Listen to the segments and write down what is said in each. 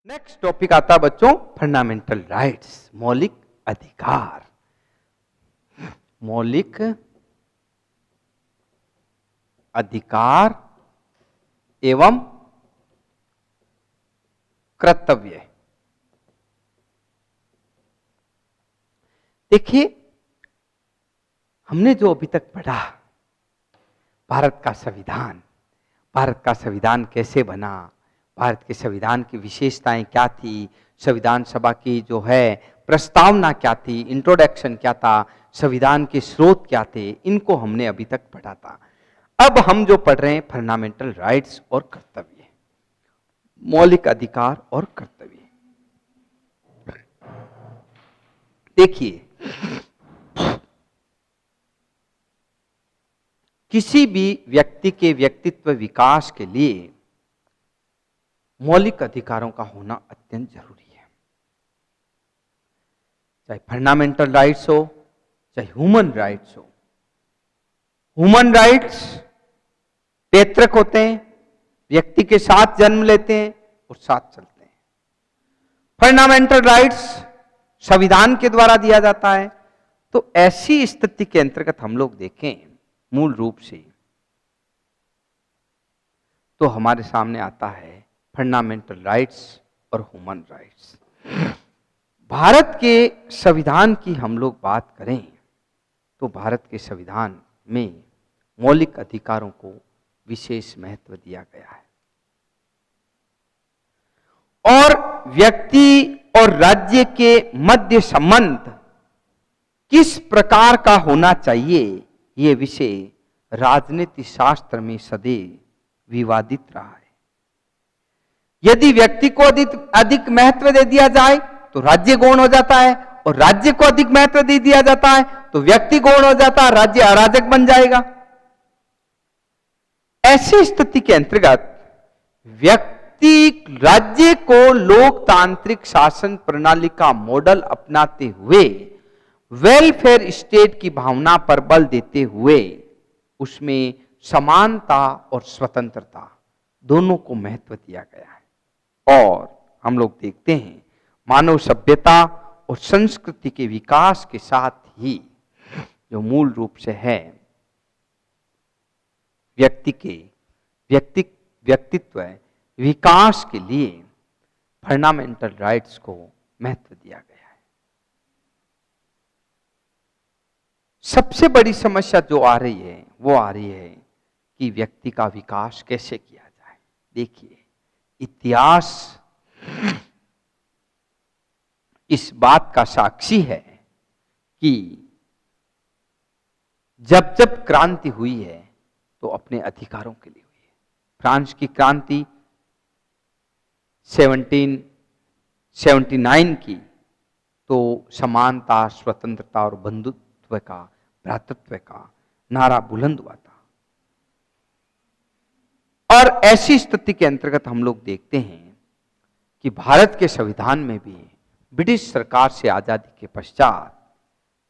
Next topic आता है बच्चों फंडामेंटल राइट्स, मौलिक अधिकार। मौलिक अधिकार एवं कर्तव्य। देखिए, हमने जो अभी तक पढ़ा भारत का संविधान कैसे बना, भारत के संविधान की विशेषताएं क्या थी, संविधान सभा की जो है प्रस्तावना क्या थी, इंट्रोडक्शन क्या था, संविधान के स्रोत क्या थे, इनको हमने अभी तक पढ़ा था। अब हम जो पढ़ रहे हैं फंडामेंटल राइट्स और कर्तव्य, मौलिक अधिकार और कर्तव्य। देखिए, किसी भी व्यक्ति के व्यक्तित्व विकास के लिए मौलिक अधिकारों का होना अत्यंत जरूरी है। चाहे फंडामेंटल राइट्स हो, चाहे ह्यूमन राइट्स हो। ह्यूमन राइट्स पैतृक होते हैं, व्यक्ति के साथ जन्म लेते हैं और साथ चलते हैं। फंडामेंटल राइट्स संविधान के द्वारा दिया जाता है। तो ऐसी स्थिति के अंतर्गत हम लोग देखें मूल रूप से तो हमारे सामने आता है फंडामेंटल राइट्स और ह्यूमन राइट्स। भारत के संविधान की हम लोग बात करें तो भारत के संविधान में मौलिक अधिकारों को विशेष महत्व दिया गया है और व्यक्ति और राज्य के मध्य संबंध किस प्रकार का होना चाहिए, ये विषय राजनीति शास्त्र में सदैव विवादित रहा है। यदि व्यक्ति को अधिक महत्व दे दिया जाए तो राज्य गौण हो जाता है और राज्य को अधिक महत्व दे दिया जाता है तो व्यक्ति गौण हो जाता है, राज्य अराजक बन जाएगा। ऐसी स्थिति के अंतर्गत व्यक्ति राज्य को लोकतांत्रिक शासन प्रणाली का मॉडल अपनाते हुए वेलफेयर स्टेट की भावना पर बल देते हुए उसमें समानता और स्वतंत्रता दोनों को महत्व दिया गया है। और हम लोग देखते हैं मानव सभ्यता और संस्कृति के विकास के साथ ही जो मूल रूप से है व्यक्ति के व्यक्तित्व विकास के लिए फंडामेंटल राइट्स को महत्व दिया गया है। सबसे बड़ी समस्या जो आ रही है वो आ रही है कि व्यक्ति का विकास कैसे किया जाए। देखिए, इतिहास इस बात का साक्षी है कि जब जब क्रांति हुई है तो अपने अधिकारों के लिए हुई है। फ्रांस की क्रांति 1779 की तो समानता, स्वतंत्रता और बंधुत्व का, भ्रातृत्व का नारा बुलंद हुआ था। और ऐसी स्थिति के अंतर्गत हम लोग देखते हैं कि भारत के संविधान में भी ब्रिटिश सरकार से आजादी के पश्चात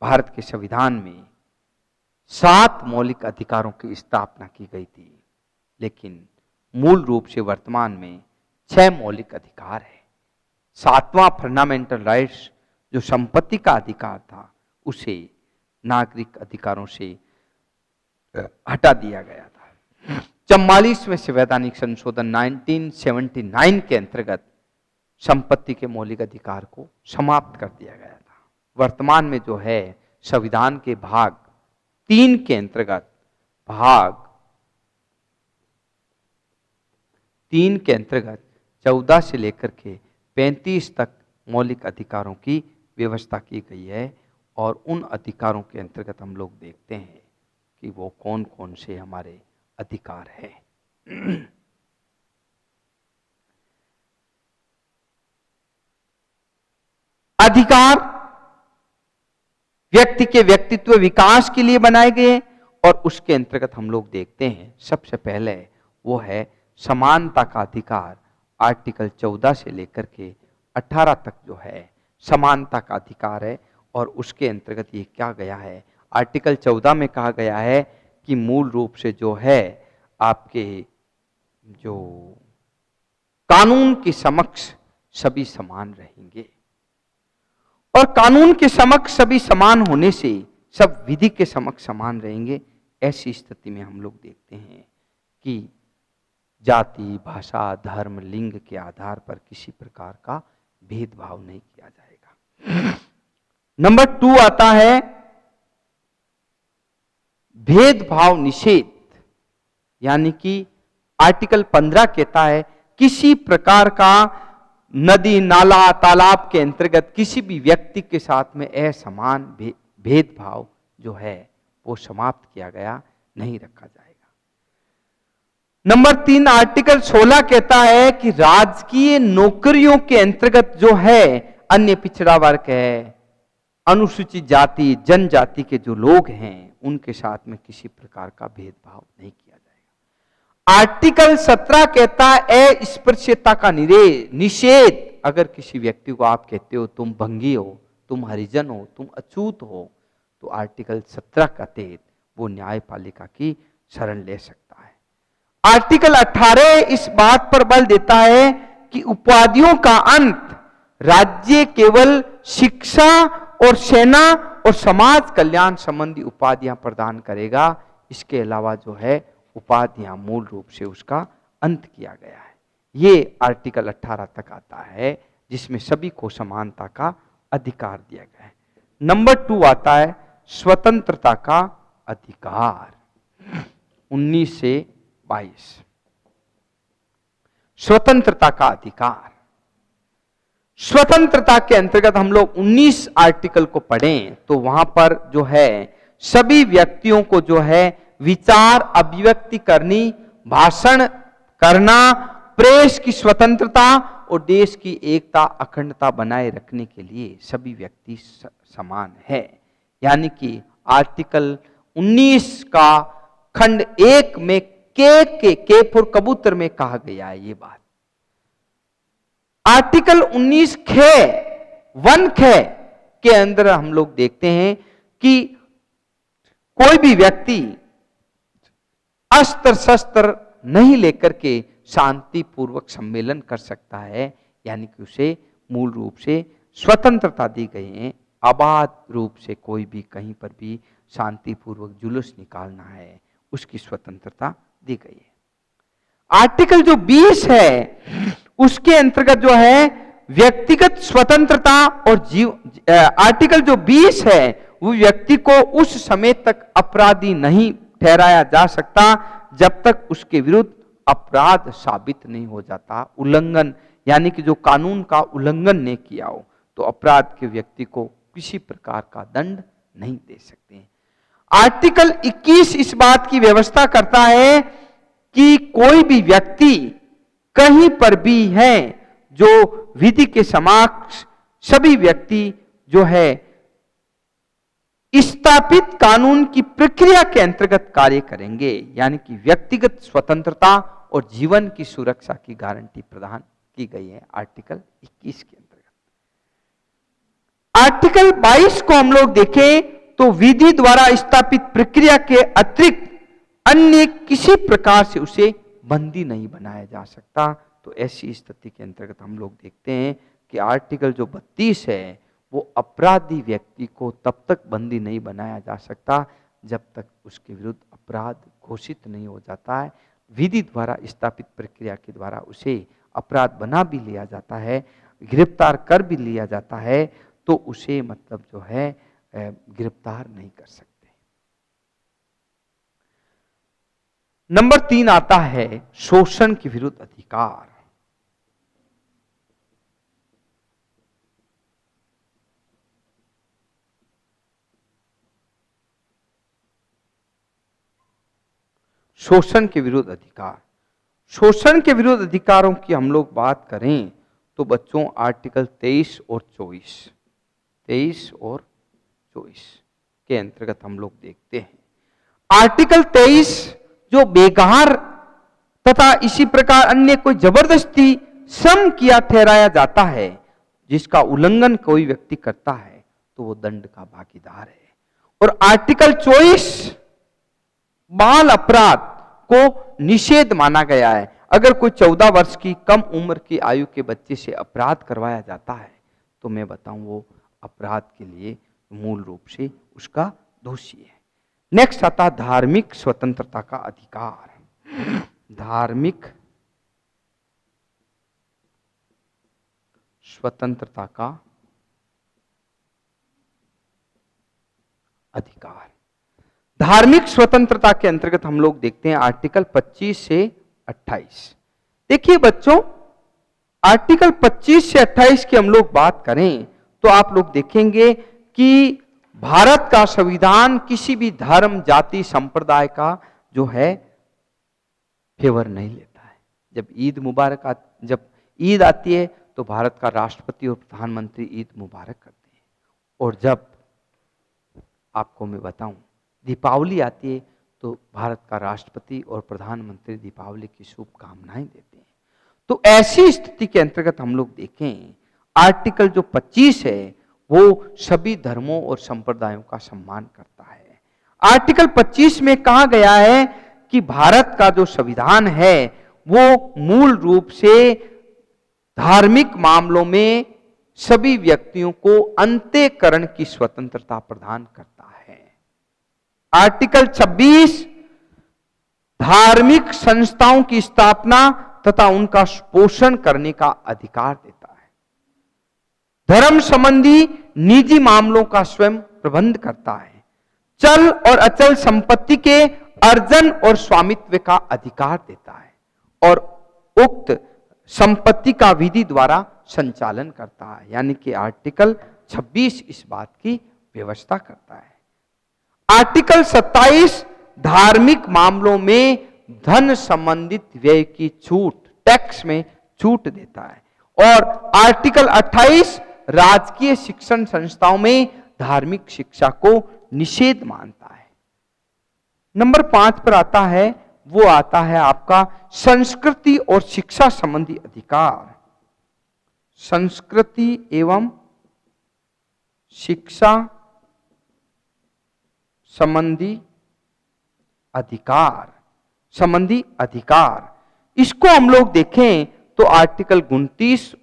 भारत के संविधान में 7 मौलिक अधिकारों की स्थापना की गई थी, लेकिन मूल रूप से वर्तमान में 6 मौलिक अधिकार है। 7वां फंडामेंटल राइट्स जो संपत्ति का अधिकार था उसे नागरिक अधिकारों से हटा दिया गया था। 44वें संवैधानिक संशोधन 1979 के अंतर्गत संपत्ति के मौलिक अधिकार को समाप्त कर दिया गया था। वर्तमान में जो है संविधान के भाग 3 के अंतर्गत भाग 3 के अंतर्गत 14 से लेकर के 35 तक मौलिक अधिकारों की व्यवस्था की गई है। और उन अधिकारों के अंतर्गत हम लोग देखते हैं कि वो कौन कौन से हमारे अधिकार हैं। अधिकार व्यक्ति के व्यक्तित्व विकास के लिए बनाए गए और उसके अंतर्गत हम लोग देखते हैं सबसे पहले वो है समानता का अधिकार। आर्टिकल 14 से लेकर के 18 तक जो है समानता का अधिकार है और उसके अंतर्गत ये क्या गया है, आर्टिकल 14 में कहा गया है कि मूल रूप से जो है आपके जो कानून के समक्ष सभी समान रहेंगे। और कानून के समक्ष सभी समान होने से सब विधि के समक्ष समान रहेंगे। ऐसी स्थिति में हम लोग देखते हैं कि जाति, भाषा, धर्म, लिंग के आधार पर किसी प्रकार का भेदभाव नहीं किया जाएगा। नंबर 2 आता है भेदभाव निषेध, यानी कि आर्टिकल 15 कहता है किसी प्रकार का नदी, नाला, तालाब के अंतर्गत किसी भी व्यक्ति के साथ में असमान भेदभाव जो है वो समाप्त किया गया, नहीं रखा जाएगा। नंबर 3 आर्टिकल 16 कहता है कि राजकीय नौकरियों के अंतर्गत जो है अन्य पिछड़ा वर्ग है, अनुसूचित जाति, जनजाति के जो लोग हैं उनके साथ में किसी प्रकार का भेदभाव नहीं किया जाएगा। आर्टिकल 17 कहता है अस्पृश्यता का निषेध। अगर किसी व्यक्ति को आप कहते हो तुम भंगी हो, तुम हरिजन हो, तुम अछूत हो, तो आर्टिकल 17 का तहत वो न्यायपालिका की शरण ले सकता है। आर्टिकल 18 इस बात पर बल देता है कि उपाधियों का अंत राज्य केवल शिक्षा और सेना और समाज कल्याण संबंधी उपाधियां प्रदान करेगा। इसके अलावा जो है उपाधियां मूल रूप से उसका अंत किया गया है। ये आर्टिकल 18 तक आता है जिसमें सभी को समानता का अधिकार दिया गया है। नंबर 2 आता है स्वतंत्रता का अधिकार, 19 से 22। स्वतंत्रता का अधिकार, स्वतंत्रता के अंतर्गत हम लोग 19 आर्टिकल को पढ़ें तो वहां पर जो है सभी व्यक्तियों को जो है विचार अभिव्यक्ति करनी, भाषण करना, प्रेस की स्वतंत्रता और देश की एकता अखंडता बनाए रखने के लिए सभी व्यक्ति समान है। यानी कि आर्टिकल 19 का खंड 1 में के फॉर कबूतर में कहा गया है ये बात। आर्टिकल 19 के अंदर हम लोग देखते हैं कि कोई भी व्यक्ति अस्त्र शस्त्र नहीं लेकर के शांतिपूर्वक सम्मेलन कर सकता है, यानी कि उसे मूल रूप से स्वतंत्रता दी गई है। आबाद रूप से कोई भी कहीं पर भी शांतिपूर्वक जुलूस निकालना है, उसकी स्वतंत्रता दी गई है। आर्टिकल जो 20 है उसके अंतर्गत जो है व्यक्तिगत स्वतंत्रता और आर्टिकल जो 20 है वो व्यक्ति को उस समय तक अपराधी नहीं ठहराया जा सकता जब तक उसके विरुद्ध अपराध साबित नहीं हो जाता। उल्लंघन यानी कि जो कानून का उल्लंघन नहीं किया हो तो अपराध के व्यक्ति को किसी प्रकार का दंड नहीं दे सकते। आर्टिकल 21 इस बात की व्यवस्था करता है कि कोई भी व्यक्ति कहीं पर भी है जो विधि के समक्ष सभी व्यक्ति जो है स्थापित कानून की प्रक्रिया के अंतर्गत कार्य करेंगे, यानी कि व्यक्तिगत स्वतंत्रता और जीवन की सुरक्षा की गारंटी प्रदान की गई है आर्टिकल 21 के अंतर्गत। आर्टिकल 22 को हम लोग देखें तो विधि द्वारा स्थापित प्रक्रिया के अतिरिक्त अन्य किसी प्रकार से उसे बंदी नहीं बनाया जा सकता। तो ऐसी स्थिति के अंतर्गत हम लोग देखते हैं कि आर्टिकल जो 32 है वो अपराधी व्यक्ति को तब तक बंदी नहीं बनाया जा सकता जब तक उसके विरुद्ध अपराध घोषित नहीं हो जाता है। विधि द्वारा स्थापित प्रक्रिया के द्वारा उसे अपराध बना भी लिया जाता है, गिरफ्तार कर भी लिया जाता है, तो उसे मतलब जो है गिरफ्तार नहीं कर सकते। नंबर 3 आता है शोषण के विरुद्ध अधिकार। शोषण के विरुद्ध अधिकार, शोषण के विरुद्ध अधिकारों की हम लोग बात करें तो बच्चों आर्टिकल 23 और 24 के अंतर्गत हम लोग देखते हैं। आर्टिकल 23 जो बेगार तथा इसी प्रकार अन्य कोई जबरदस्ती श्रम किया ठहराया जाता है, जिसका उल्लंघन कोई व्यक्ति करता है तो वो दंड का भागीदार है। और आर्टिकल 24 बाल अपराध को निषेध माना गया है। अगर कोई 14 वर्ष की कम उम्र की आयु के बच्चे से अपराध करवाया जाता है तो मैं बताऊं वो अपराध के लिए मूल रूप से उसका दोषी है। नेक्स्ट आता है धार्मिक स्वतंत्रता का अधिकार। धार्मिक स्वतंत्रता का अधिकार। धार्मिक स्वतंत्रता के अंतर्गत हम लोग देखते हैं आर्टिकल 25 से 28। देखिए बच्चों, आर्टिकल 25 से 28 की हम लोग बात करें तो आप लोग देखेंगे कि भारत का संविधान किसी भी धर्म, जाति, संप्रदाय का जो है फेवर नहीं लेता है। जब ईद आती है तो भारत का राष्ट्रपति और प्रधानमंत्री ईद मुबारक करते हैं, और जब आपको मैं बताऊं दीपावली आती है तो भारत का राष्ट्रपति और प्रधानमंत्री दीपावली की शुभकामनाएं देते हैं। तो ऐसी स्थिति के अंतर्गत हम लोग देखें आर्टिकल जो 25 है वो सभी धर्मों और संप्रदायों का सम्मान करता है। आर्टिकल 25 में कहा गया है कि भारत का जो संविधान है वो मूल रूप से धार्मिक मामलों में सभी व्यक्तियों को अंतःकरण की स्वतंत्रता प्रदान करता है। आर्टिकल 26 धार्मिक संस्थाओं की स्थापना तथा उनका पोषण करने का अधिकार देता है। धर्म संबंधी निजी मामलों का स्वयं प्रबंध करता है। चल और अचल संपत्ति के अर्जन और स्वामित्व का अधिकार देता है और उक्त संपत्ति का विधि द्वारा संचालन करता है। यानी कि आर्टिकल 26 इस बात की व्यवस्था करता है। आर्टिकल 27 धार्मिक मामलों में धन संबंधित व्यय की छूट, टैक्स में छूट देता है। और आर्टिकल 28 राजकीय शिक्षण संस्थाओं में धार्मिक शिक्षा को निषेध मानता है। नंबर 5 पर आता है, वो आता है आपका संस्कृति और शिक्षा संबंधी अधिकार। संस्कृति एवं शिक्षा संबंधी अधिकार, इसको हम लोग देखें तो आर्टिकल 29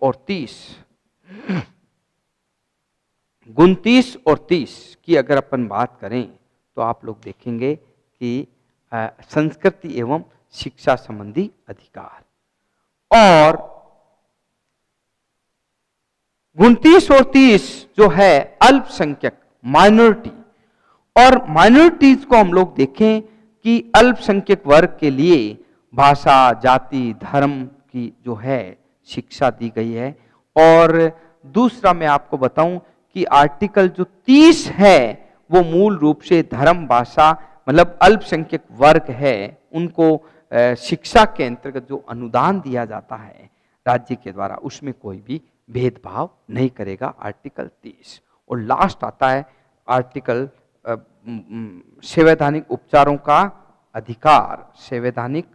और 30 की अगर अपन बात करें तो आप लोग देखेंगे कि संस्कृति एवं शिक्षा संबंधी अधिकार, और 29 और 30 जो है अल्पसंख्यक, माइनॉरिटी, और माइनॉरिटीज को हम लोग देखें कि अल्पसंख्यक वर्ग के लिए भाषा, जाति, धर्म की जो है शिक्षा दी गई है। और दूसरा मैं आपको बताऊं कि आर्टिकल जो 30 है वो मूल रूप से धर्म, भाषा, मतलब अल्पसंख्यक वर्ग है उनको शिक्षा के अंतर्गत जो अनुदान दिया जाता है राज्य के द्वारा उसमें कोई भी भेदभाव नहीं करेगा, आर्टिकल 30। और लास्ट आता है आर्टिकल संवैधानिक उपचारों का अधिकार। संवैधानिक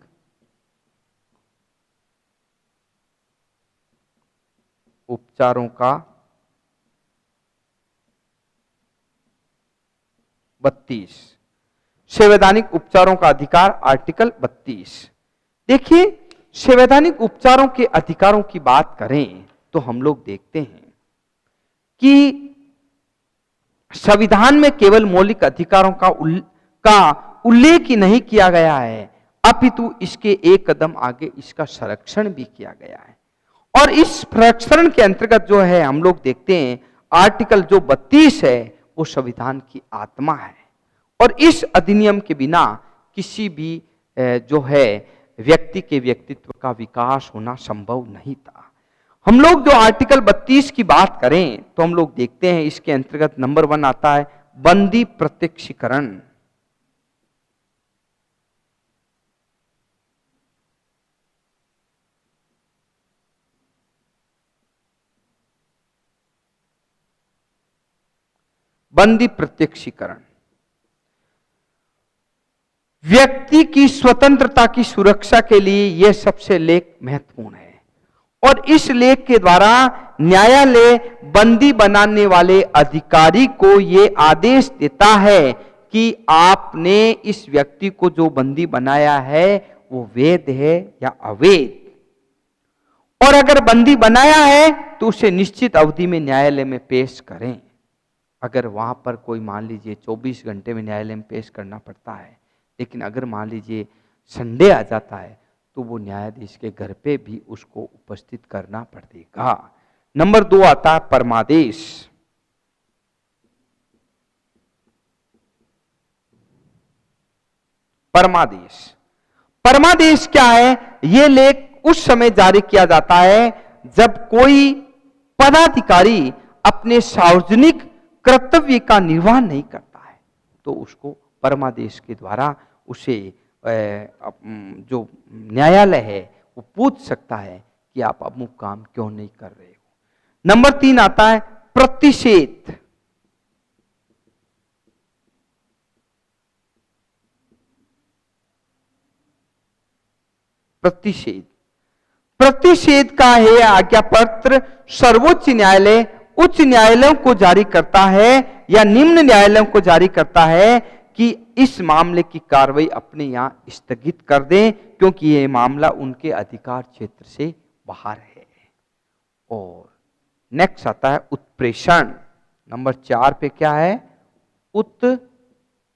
उपचारों का 32, संवैधानिक उपचारों का अधिकार आर्टिकल 32। देखिए संवैधानिक उपचारों के अधिकारों की बात करें तो हम लोग देखते हैं कि संविधान में केवल मौलिक अधिकारों का उल्लेख ही नहीं किया गया है, अपितु इसके एक कदम आगे इसका संरक्षण भी किया गया है। और इस संरक्षण के अंतर्गत जो है हम लोग देखते हैं आर्टिकल जो 32 है वो संविधान की आत्मा है, और इस अधिनियम के बिना किसी भी जो है व्यक्ति के व्यक्तित्व का विकास होना संभव नहीं था। हम लोग जो आर्टिकल 32 की बात करें तो हम लोग देखते हैं इसके अंतर्गत नंबर 1 आता है बंदी प्रत्यक्षीकरण। बंदी प्रत्यक्षीकरण व्यक्ति की स्वतंत्रता की सुरक्षा के लिए यह सबसे लेख महत्वपूर्ण है, और इस लेख के द्वारा न्यायालय बंदी बनाने वाले अधिकारी को यह आदेश देता है कि आपने इस व्यक्ति को जो बंदी बनाया है वो वैध है या अवैध, और अगर बंदी बनाया है तो उसे निश्चित अवधि में न्यायालय में पेश करें। अगर वहां पर कोई मान लीजिए 24 घंटे में न्यायालय में पेश करना पड़ता है, लेकिन अगर मान लीजिए संडे आ जाता है तो वो न्यायाधीश के घर पे भी उसको उपस्थित करना पड़ेगा। नंबर 2 आता है परमादेश। परमादेश, परमादेश क्या है? यह लेख उस समय जारी किया जाता है जब कोई पदाधिकारी अपने सार्वजनिक कर्तव्य का निर्वाह नहीं करता है, तो उसको परमादेश के द्वारा उसे जो न्यायालय है वो पूछ सकता है कि आप अमुक काम क्यों नहीं कर रहे हो। नंबर 3 आता है प्रतिषेध। प्रतिषेध, प्रतिषेध का है आज्ञा पत्र सर्वोच्च न्यायालय उच्च न्यायालयों को जारी करता है या निम्न न्यायालयों को जारी करता है कि इस मामले की कार्रवाई अपने यहां स्थगित कर दें, क्योंकि यह मामला उनके अधिकार क्षेत्र से बाहर है। और नेक्स्ट आता है उत्प्रेषण। नंबर 4 पे क्या है? उत्प्रेषण।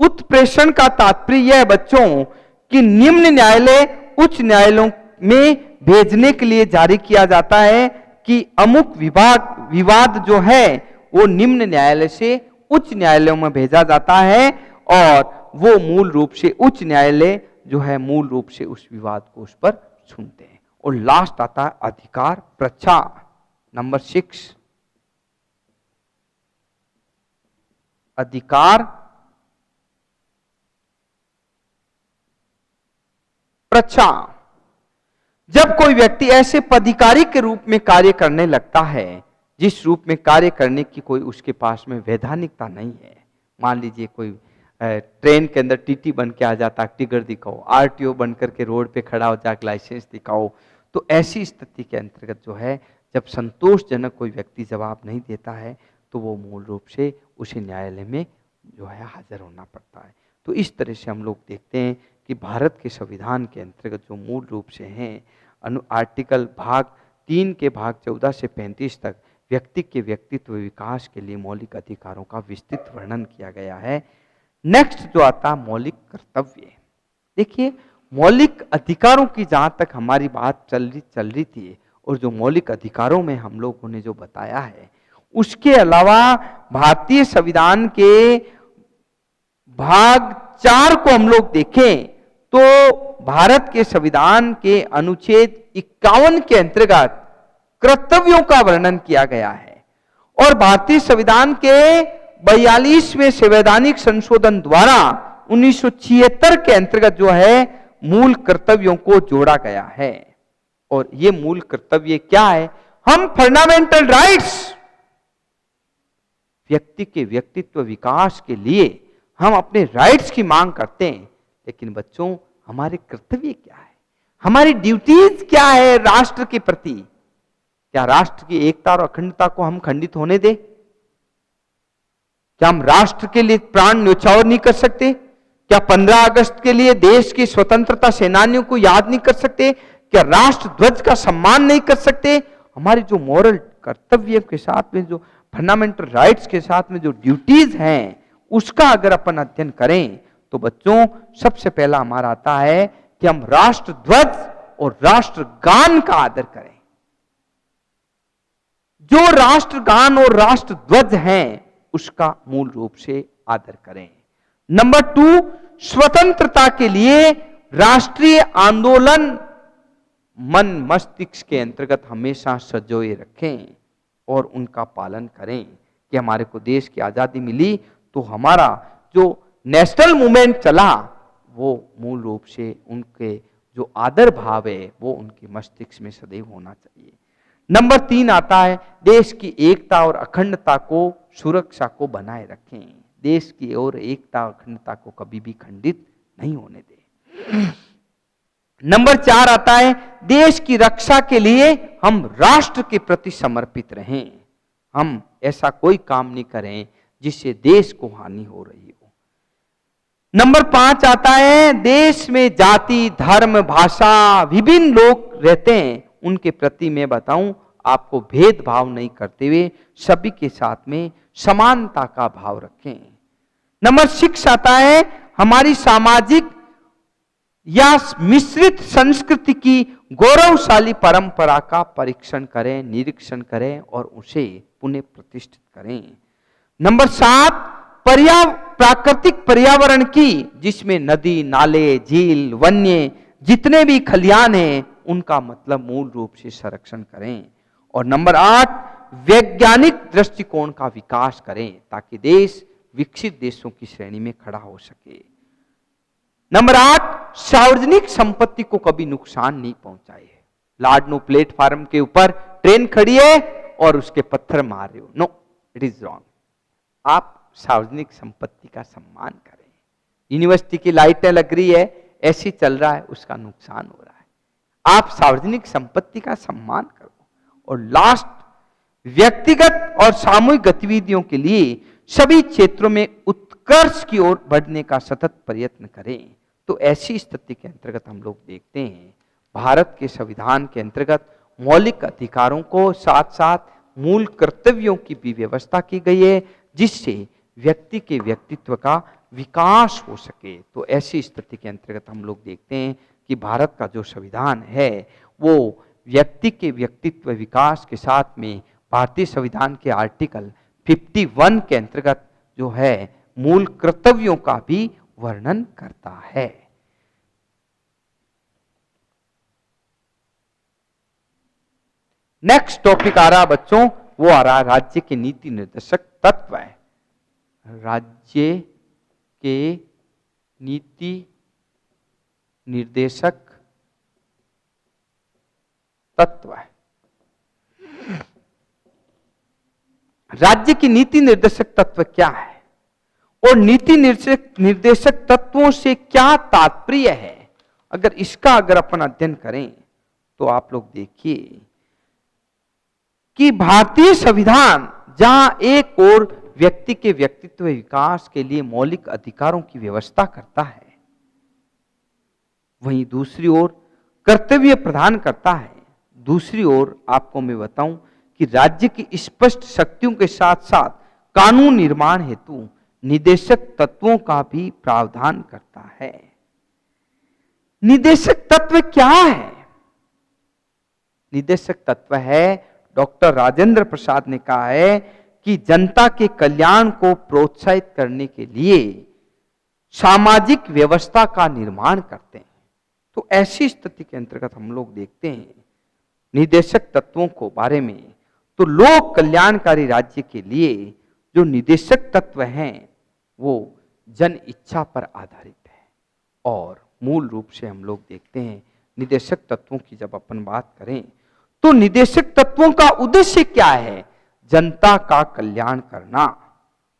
उत्प्रेषण का तात्पर्य यह है बच्चों कि निम्न न्यायालय उच्च न्यायालयों में भेजने के लिए जारी किया जाता है कि अमुक विवाद जो है वो निम्न न्यायालय से उच्च न्यायालयों में भेजा जाता है, और वो मूल रूप से उच्च न्यायालय जो है मूल रूप से उस विवाद को उस पर सुनते हैं। और लास्ट आता है अधिकार प्रच्छा। नंबर 6 अधिकार प्रच्छा। जब कोई व्यक्ति ऐसे पदाधिकारी के रूप में कार्य करने लगता है जिस रूप में कार्य करने की कोई उसके पास में वैधानिकता नहीं है, मान लीजिए कोई ट्रेन के अंदर टीटी बन के आ जाता, टिकट दिखाओ, आरटीओ बन करके रोड पे खड़ा हो जाकर लाइसेंस दिखाओ, तो ऐसी स्थिति के अंतर्गत जो है जब संतोषजनक कोई व्यक्ति जवाब नहीं देता है तो वो मूल रूप से उसे न्यायालय में जो है हाजिर होना पड़ता है। तो इस तरह से हम लोग देखते हैं कि भारत के संविधान के अंतर्गत जो मूल रूप से हैं आर्टिकल भाग 3 के भाग 14 से 35 तक व्यक्ति के व्यक्तित्व विकास के लिए मौलिक अधिकारों का विस्तृत वर्णन किया गया है। नेक्स्ट जो आता है मौलिक कर्तव्य। देखिए मौलिक अधिकारों की जहां तक हमारी बात चल रही थी और जो मौलिक अधिकारों में हम लोगों ने जो बताया है, उसके अलावा भारतीय संविधान के भाग 4 को हम लोग देखें तो भारत के संविधान के अनुच्छेद 51 के अंतर्गत कर्तव्यों का वर्णन किया गया है, और भारतीय संविधान के 42वें संवैधानिक संशोधन द्वारा 1976 के अंतर्गत जो है मूल कर्तव्यों को जोड़ा गया है। और ये मूल कर्तव्य क्या है? हम फंडामेंटल राइट्स, व्यक्ति के व्यक्तित्व विकास के लिए हम अपने राइट्स की मांग करते हैं, लेकिन बच्चों हमारे कर्तव्य क्या है, हमारी ड्यूटीज क्या है राष्ट्र के प्रति? क्या राष्ट्र की एकता और अखंडता को हम खंडित होने दें? क्या हम राष्ट्र के लिए प्राण न्यौछावर नहीं कर सकते? क्या 15 अगस्त के लिए देश की स्वतंत्रता सेनानियों को याद नहीं कर सकते? क्या राष्ट्र ध्वज का सम्मान नहीं कर सकते? हमारे जो मॉरल कर्तव्य के साथ में, जो फंडामेंटल राइट्स के साथ में जो ड्यूटीज हैं, उसका अगर अपन अध्ययन करें तो बच्चों सबसे पहला हमारा आता है कि हम राष्ट्र ध्वज और राष्ट्रगान का आदर करें। जो राष्ट्रगान और राष्ट्र ध्वज हैं उसका मूल रूप से आदर करें। नंबर 2, स्वतंत्रता के लिए राष्ट्रीय आंदोलन मन मस्तिष्क के अंतर्गत हमेशा सजोए रखें और उनका पालन करें कि हमारे को देश की आजादी मिली तो हमारा जो नेशनल मूवमेंट चला वो मूल रूप से उनके जो आदर भाव है वो उनके मस्तिष्क में सदैव होना चाहिए। नंबर 3 आता है देश की एकता और अखंडता को सुरक्षा को बनाए रखें। देश की और एकता और अखंडता को कभी भी खंडित नहीं होने दें। नंबर 4 आता है देश की रक्षा के लिए हम राष्ट्र के प्रति समर्पित रहें। हम ऐसा कोई काम नहीं करें जिससे देश को हानि हो रही हो। नंबर 5 आता है, देश में जाति, धर्म, भाषा विभिन्न लोग रहते हैं, उनके प्रति मैं बताऊं आपको भेदभाव नहीं करते हुए सभी के साथ में समानता का भाव रखें। नंबर 6 आता है, हमारी सामाजिक या मिश्रित संस्कृति की गौरवशाली परंपरा का परीक्षण करें, निरीक्षण करें और उसे पुनः प्रतिष्ठित करें। नंबर 7, प्राकृतिक पर्यावरण की, जिसमें नदी, नाले, झील, वन्य जितने भी खलियान हैं उनका मतलब मूल रूप से संरक्षण करें। और नंबर 8, वैज्ञानिक दृष्टिकोण का विकास करें ताकि देश विकसित देशों की श्रेणी में खड़ा हो सके। नंबर 8, सार्वजनिक संपत्ति को कभी नुकसान नहीं पहुंचाए। लाडनू प्लेटफार्म के ऊपर ट्रेन खड़ी है और उसके पत्थर मार रहे हो, नो, इट इज रॉन्ग। आप सार्वजनिक संपत्ति का सम्मान करें। यूनिवर्सिटी की लाइटें लग रही है, ऐसी चल रहा है, उसका नुकसान हो रहा है। आप सार्वजनिक संपत्ति का सम्मान करो। और लास्ट, व्यक्तिगत और सामूहिक गतिविधियों के लिए सभी क्षेत्रों में उत्कर्ष की ओर बढ़ने का सतत प्रयत्न करें। तो ऐसी स्थिति के अंतर्गत हम लोग देखते हैं भारत के संविधान के अंतर्गत मौलिक अधिकारों को साथ साथ मूल कर्तव्यों की भी व्यवस्था की गई है, जिससे व्यक्ति के व्यक्तित्व का विकास हो सके। तो ऐसी स्थिति के अंतर्गत हम लोग देखते हैं कि भारत का जो संविधान है वो व्यक्ति के व्यक्तित्व विकास के साथ में भारतीय संविधान के आर्टिकल 51 के अंतर्गत जो है मूल कर्तव्यों का भी वर्णन करता है। नेक्स्ट टॉपिक आ रहा बच्चों, वो आ रहा राज्य के नीति निर्देशक तत्व है। राज्य के नीति निर्देशक तत्व है। राज्य की नीति निर्देशक तत्व क्या है और नीति निर्देशक तत्वों से क्या तात्पर्य है, अगर अपन अध्ययन करें तो आप लोग देखिए कि भारतीय संविधान जहां एक ओर व्यक्ति के व्यक्तित्व विकास के लिए मौलिक अधिकारों की व्यवस्था करता है, वहीं दूसरी ओर कर्तव्य प्रदान करता है। दूसरी ओर आपको मैं बताऊं कि राज्य की स्पष्ट शक्तियों के साथ साथ कानून निर्माण हेतु निदेशक तत्वों का भी प्रावधान करता है। निदेशक तत्व क्या है? निदेशक तत्व है, डॉक्टर राजेंद्र प्रसाद ने कहा है कि जनता के कल्याण को प्रोत्साहित करने के लिए सामाजिक व्यवस्था का निर्माण करते हैं। तो ऐसी स्थिति के अंतर्गत हम लोग देखते हैं निदेशक तत्वों को बारे में। तो लोक कल्याणकारी राज्य के लिए जो निदेशक तत्व हैं वो जन इच्छा पर आधारित है। और मूल रूप से हम लोग देखते हैं निदेशक तत्वों की जब अपन बात करें तो निदेशक तत्वों का उद्देश्य क्या है? जनता का कल्याण करना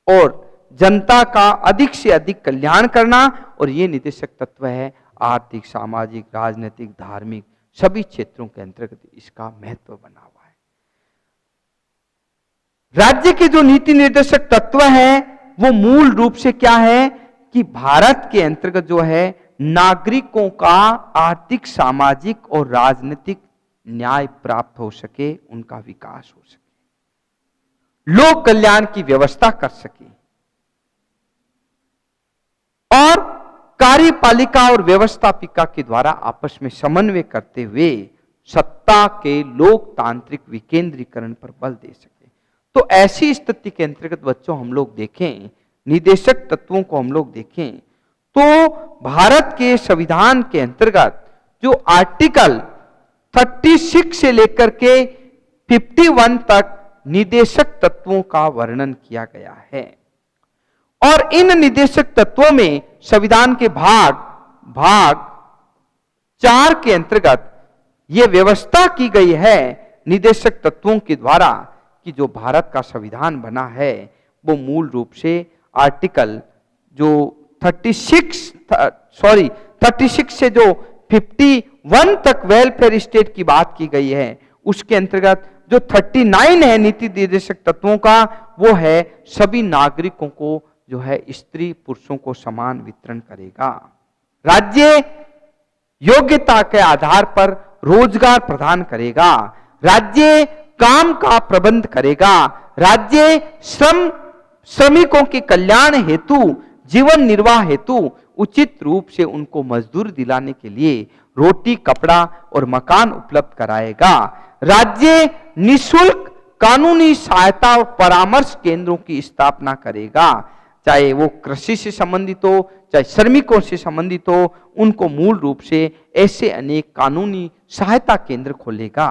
और जनता का अधिक से अधिक कल्याण करना। और ये निदेशक तत्व है आर्थिक, सामाजिक, राजनीतिक, धार्मिक सभी क्षेत्रों के अंतर्गत इसका महत्व बना हुआ है। राज्य के जो नीति निर्देशक तत्व है वो मूल रूप से क्या है कि भारत के अंतर्गत जो है नागरिकों का आर्थिक, सामाजिक और राजनीतिक न्याय प्राप्त हो सके, उनका विकास हो सके, लोक कल्याण की व्यवस्था कर सके और कार्यपालिका और व्यवस्थापिका के द्वारा आपस में समन्वय करते हुए सत्ता के लोकतांत्रिक विकेंद्रीकरण पर बल दे सके। तो ऐसी स्थिति के अंतर्गत बच्चों हम लोग देखें, निदेशक तत्वों को हम लोग देखें तो भारत के संविधान के अंतर्गत जो आर्टिकल 36 से लेकर के 51 तक निदेशक तत्वों का वर्णन किया गया है। और इन निदेशक तत्वों में संविधान के भाग 4 के अंतर्गत यह व्यवस्था की गई है निदेशक तत्वों के द्वारा कि जो भारत का संविधान बना है वो मूल रूप से आर्टिकल जो 36 से जो 51 तक वेलफेयर स्टेट की बात की गई है, उसके अंतर्गत जो 39 है नीति निर्देशक तत्वों का, वो है सभी नागरिकों को जो है स्त्री पुरुषों को समान वितरण करेगा। राज्य योग्यता के आधार पर रोजगार प्रदान करेगा। राज्य काम का प्रबंध करेगा। राज्य श्रमिकों के कल्याण हेतु, जीवन निर्वाह हेतु उचित रूप से उनको मजदूर दिलाने के लिए रोटी, कपड़ा और मकान उपलब्ध कराएगा। राज्य निःशुल्क कानूनी सहायता और परामर्श केंद्रों की स्थापना करेगा, चाहे वो कृषि से संबंधित हो, चाहे श्रमिकों से संबंधित हो, उनको मूल रूप से ऐसे अनेक कानूनी सहायता केंद्र खोलेगा।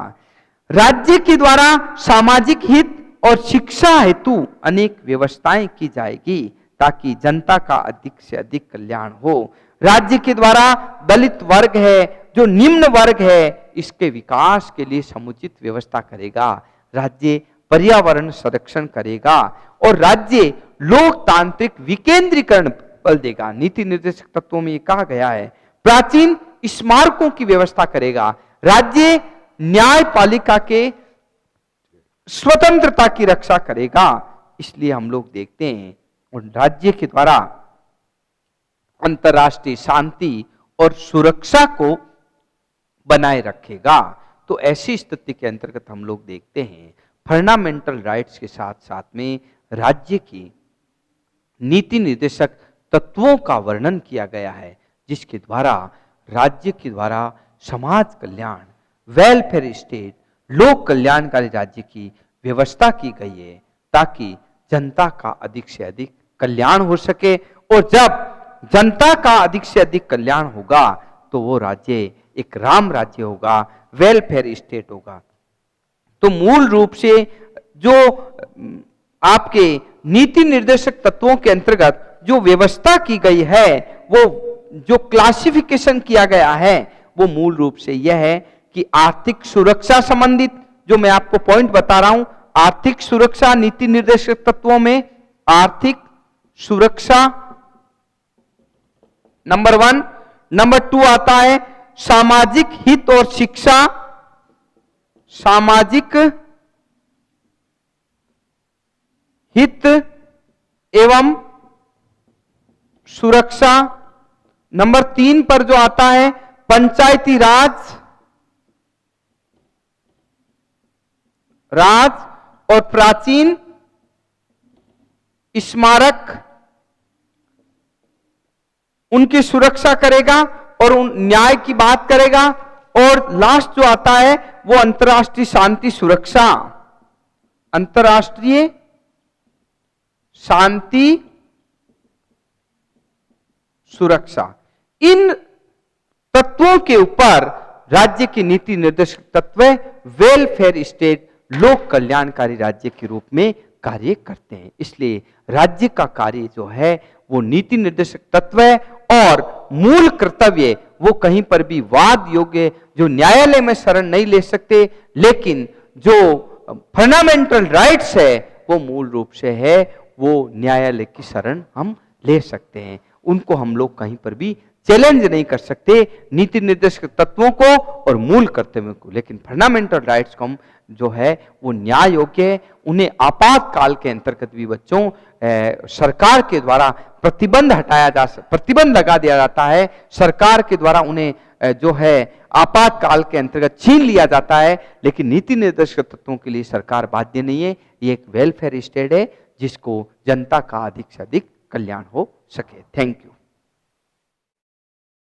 राज्य के द्वारा सामाजिक हित और शिक्षा हेतु अनेक व्यवस्थाएं की जाएगी ताकि जनता का अधिक से अधिक कल्याण हो। राज्य के द्वारा दलित वर्ग है, जो निम्न वर्ग है, इसके विकास के लिए समुचित व्यवस्था करेगा। राज्य पर्यावरण संरक्षण करेगा और राज्य लोकतांत्रिक विकेंद्रीकरण बल देगा। नीति निर्देशक तत्वों में ये कहा गया है। प्राचीन स्मारकों की व्यवस्था करेगा। राज्य न्यायपालिका के स्वतंत्रता की रक्षा करेगा। इसलिए हम लोग देखते हैं और राज्य के द्वारा अंतर्राष्ट्रीय शांति और सुरक्षा को बनाए रखेगा। तो ऐसी स्थिति के अंतर्गत हम लोग देखते हैं फंडामेंटल राइट्स के साथ साथ में राज्य की नीति निर्देशक तत्वों का वर्णन किया गया है, जिसके द्वारा राज्य के द्वारा समाज कल्याण, वेलफेयर स्टेट, लोक कल्याणकारी राज्य की व्यवस्था की गई है ताकि जनता का अधिक से अधिक कल्याण हो सके। और जब जनता का अधिक से अधिक कल्याण होगा तो वो राज्य एक राम राज्य होगा, वेलफेयर स्टेट होगा। तो मूल रूप से जो आपके नीति निर्देशक तत्वों के अंतर्गत जो व्यवस्था की गई है, वो जो क्लासिफिकेशन किया गया है, वो मूल रूप से यह है कि आर्थिक सुरक्षा संबंधित, जो मैं आपको पॉइंट बता रहा हूं, आर्थिक सुरक्षा नीति निर्देशक तत्वों में आर्थिक सुरक्षा नंबर 1, नंबर 2 आता है सामाजिक हित और शिक्षा, सामाजिक हित एवं सुरक्षा। नंबर 3 पर जो आता है पंचायती राज और प्राचीन स्मारक, उनकी सुरक्षा करेगा और उन न्याय की बात करेगा। और लास्ट जो आता है वो अंतर्राष्ट्रीय शांति सुरक्षा, अंतर्राष्ट्रीय शांति सुरक्षा। इन तत्वों के ऊपर राज्य की नीति निर्देशक तत्व वेलफेयर स्टेट, लोक कल्याणकारी राज्य के रूप में कार्य करते हैं। इसलिए राज्य का कार्य जो है वो नीति निर्देशक तत्व और मूल कर्तव्य वो कहीं पर भी वाद योग्य, जो न्यायालय में शरण नहीं ले सकते, लेकिन जो फंडामेंटल राइट्स है वो मूल रूप से है वो न्यायालय की शरण हम ले सकते हैं। उनको हम लोग कहीं पर भी चैलेंज नहीं कर सकते, नीति निर्देशक तत्वों को और मूल कर्तव्यों को। लेकिन फंडामेंटल राइट्स को हम जो है वो न्याय योग्य है। उन्हें आपातकाल के अंतर्गत भी बच्चों सरकार के द्वारा प्रतिबंध लगा दिया जाता है। सरकार के द्वारा उन्हें जो है आपातकाल के अंतर्गत छीन लिया जाता है, लेकिन नीति निर्देशक तत्वों के लिए सरकार बाध्य नहीं है। ये एक वेलफेयर स्टेट है जिसको जनता का अधिक से अधिक कल्याण हो सके। Thank you.